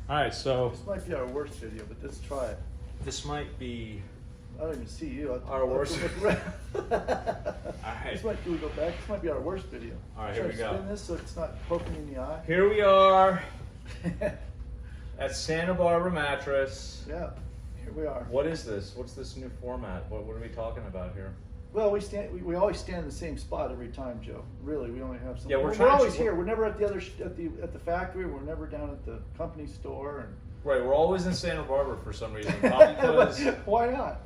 All right, so This might be our worst video, but let's try it. this might be I don't even see you. our worst. All All right. right, Can we go back? This might be our worst video. All right, Should here I we go. Spin this so it's not poking me in the eye. here we are at Santa Barbara Mattress. Yeah, here we are. What is this? What's this new format? What are we talking about here? Well, we always stand in the same spot every time, Joe. Really, we only have some. Yeah, we're we're trying always to- here. We're never at the other at the factory. We're never down at the company store. And Right, we're always in Santa Barbara for some reason. Probably because why not?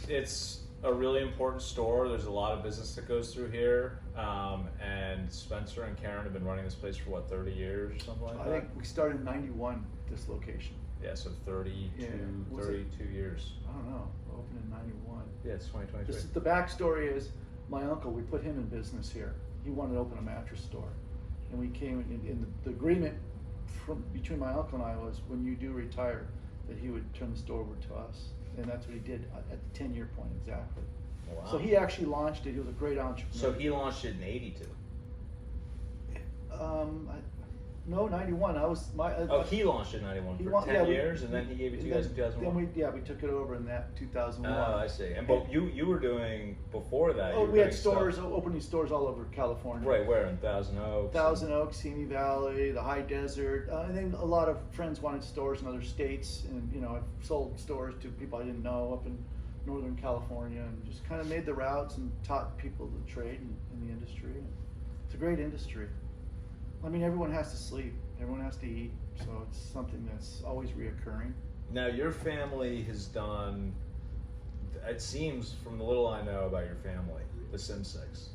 it's a really important store. There's a lot of business that goes through here, and Spencer and Karen have been running this place for what, 30 years or something like that. I think we started in '91. This location. Yeah, so 32 years. I don't know. We opened in '91. Yeah, it's 2023. Just the backstory is my uncle. We put him in business here. He wanted to open a mattress store, and we came in the agreement between my uncle and I was when you do retire, that he would turn the store over to us, and that's what he did at the 10-year point exactly. Wow. So he actually launched it. He was a great entrepreneur. So he launched it in '82. No, '91. I was my. He launched it in '91 He for wa- 10 yeah, we- years, and then he gave it to you guys in 2001. Then we took it over in that 2001. Oh, I see. And but you were doing before that. Oh, you were we had doing stores, stuff- opening stores all over California. Right, where in Thousand Oaks? Thousand Oaks, Simi Valley, the High Desert. And then a lot of friends wanted stores in other states, and I've sold stores to people I didn't know up in Northern California, and just kind of made the routes and taught people the trade in the industry. It's a great industry. I mean, everyone has to sleep, everyone has to eat, so it's something that's always reoccurring. Now your family has done. It seems from the little I know about your family, the Sim 6.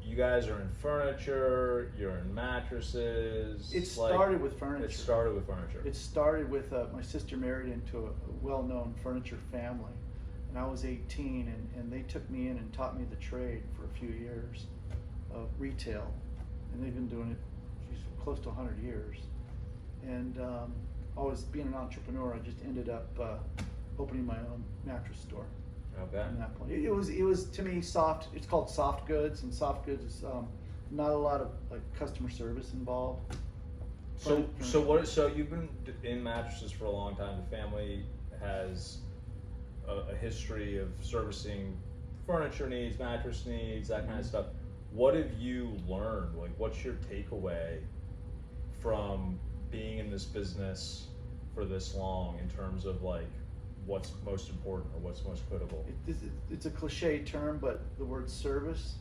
You guys are in furniture. You're in mattresses. It started with furniture. It started with furniture. It started with my sister married into a well-known furniture family, and I was 18, and they took me in and taught me the trade for a few years of retail, and they've been doing it close to 100 years. And always being an entrepreneur, I just ended up opening my own mattress store. Okay. From that point, it was to me soft. It's called soft goods, and soft goods is not a lot of like customer service involved. So you've been in mattresses for a long time. The family has a history of servicing furniture needs, mattress needs, that kind of stuff. What have you learned? Like, what's your takeaway from being in this business for this long in terms of like what's most important or what's most critical? It's a cliche term, but the word service,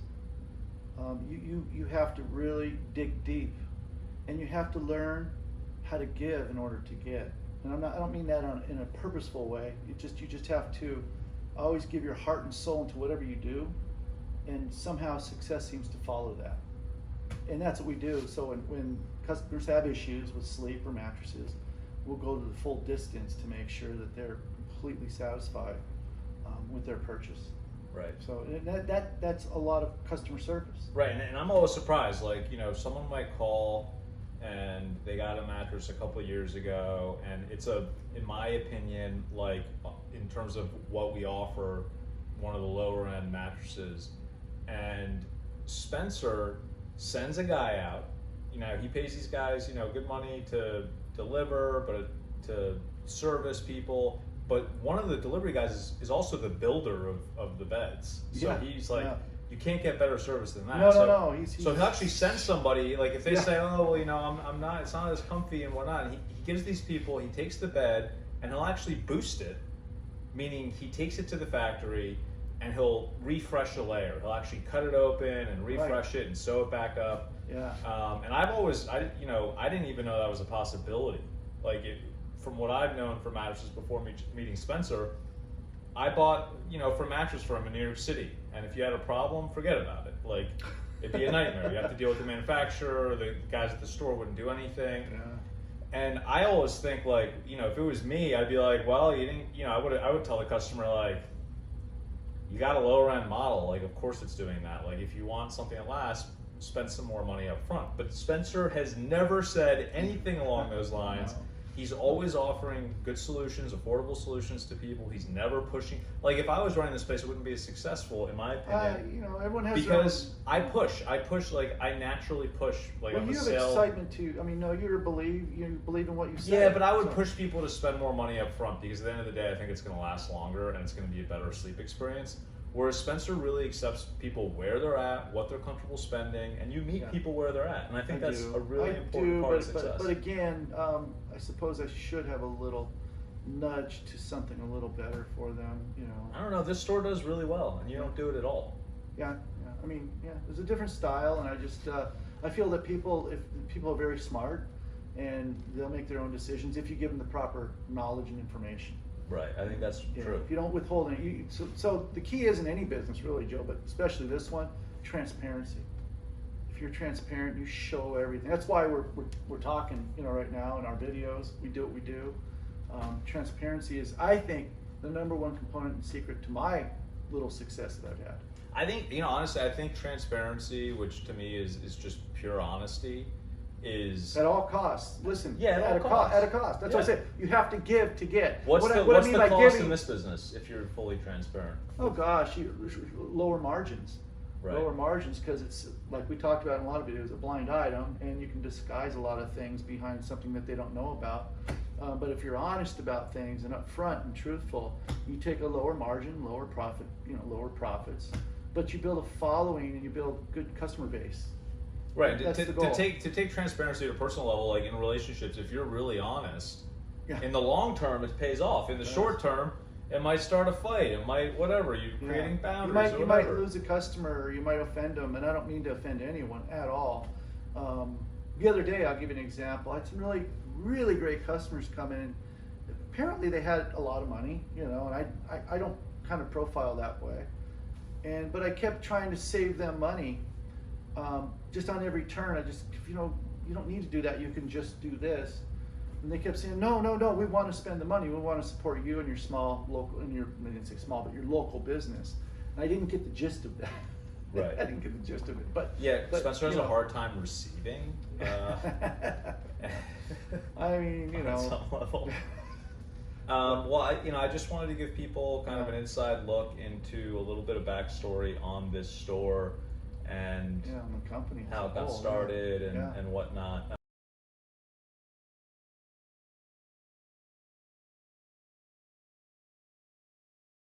you have to really dig deep, and you have to learn how to give in order to get. And I don't mean that in a purposeful way. You just have to always give your heart and soul into whatever you do, and somehow success seems to follow that. And that's what we do. So when customers have issues with sleep or mattresses, we'll go to the full distance to make sure that they're completely satisfied with their purchase. Right. So that's a lot of customer service. Right, and I'm always surprised. Like, someone might call and they got a mattress a couple of years ago, and it's in my opinion, like in terms of what we offer, one of the lower end mattresses. And Spencer sends a guy out. He pays these guys, good money to deliver, but to service people. But one of the delivery guys is also the builder of the beds. So he's like, you can't get better service than that. No. So he'll actually send somebody, like if they say, oh, well, I'm not, it's not as comfy and whatnot. And he gives these people, he takes the bed and he'll actually boost it, meaning he takes it to the factory and he'll refresh a layer. He'll actually cut it open and refresh it and sew it back up. Yeah. And I've always, I didn't even know that was a possibility. Like from what I've known for mattresses before meeting Spencer, I bought, for a mattress firm in New York City, and if you had a problem, forget about it. Like, it'd be a nightmare. You have to deal with the manufacturer, the guys at the store wouldn't do anything. Yeah. And I always think like, if it was me, I'd be like, well, you didn't, I would tell the customer like, you got a lower end model, like of course it's doing that. Like if you want something that lasts, spend some more money up front. But Spencer has never said anything along those lines. No. He's always offering good solutions, affordable solutions to people. He's never pushing. Like, if I was running this place, it wouldn't be as successful, in my opinion. You know, everyone has because I push, like I naturally push. Like, well, I'm you a have sale. excitement too. I mean, no, you believe in what you say. Yeah, but I would so. push people to spend more money up front because at the end of the day, I think it's going to last longer and it's going to be a better sleep experience. Whereas Spencer really accepts people where they're at, what they're comfortable spending, and you meet people where they're at. And I think that's a really important part of success. But again, I suppose I should have a little nudge to something a little better for them, you know. I don't know, this store does really well, and you don't do it at all. Yeah. I mean, there's a different style, and I just, I feel that if people are very smart, and they'll make their own decisions if you give them the proper knowledge and information. Right, I think that's true. If you don't withhold any, so the key is in any business, really, Joe, but especially this one, transparency. If you're transparent, you show everything. That's why we're talking, you know, right now in our videos. We do what we do. Transparency is, I think, the number one component and secret to my little success that I've had. I think, you know, honestly, I think transparency, which to me is just pure honesty, is at all costs. Listen, at a cost. That's what I said. You have to give to get. What's what the I mean by cost giving, in this business if you're fully transparent? Oh gosh, lower margins. Right. Lower margins because it's like we talked about in a lot of videos, a blind item, and you can disguise a lot of things behind something that they don't know about. But if you're honest about things and upfront and truthful, you take a lower margin, lower profit, lower profits, but you build a following and you build a good customer base. Right. That's to the goal. take transparency at a personal level, like in relationships, if you're really honest, Yeah. in the long term it pays off. In the short term, it might start a fight. It might whatever. You're creating boundaries. You might lose a customer, or you might offend them, and I don't mean to offend anyone at all. The other day, I'll give you an example. I had some really, really great customers come in. Apparently, they had a lot of money, and I don't kind of profile that way. But I kept trying to save them money. Just on every turn, you don't need to do that. You can just do this. And they kept saying, no, we want to spend the money. We want to support you and your small local, I didn't say small, but your local business. And I didn't get the gist of that. Right. I didn't get the gist of it. But Spencer has a hard time receiving. I mean, on some level. Well, I just wanted to give people kind of an inside look into a little bit of backstory on this store and on the company, how it got started and whatnot.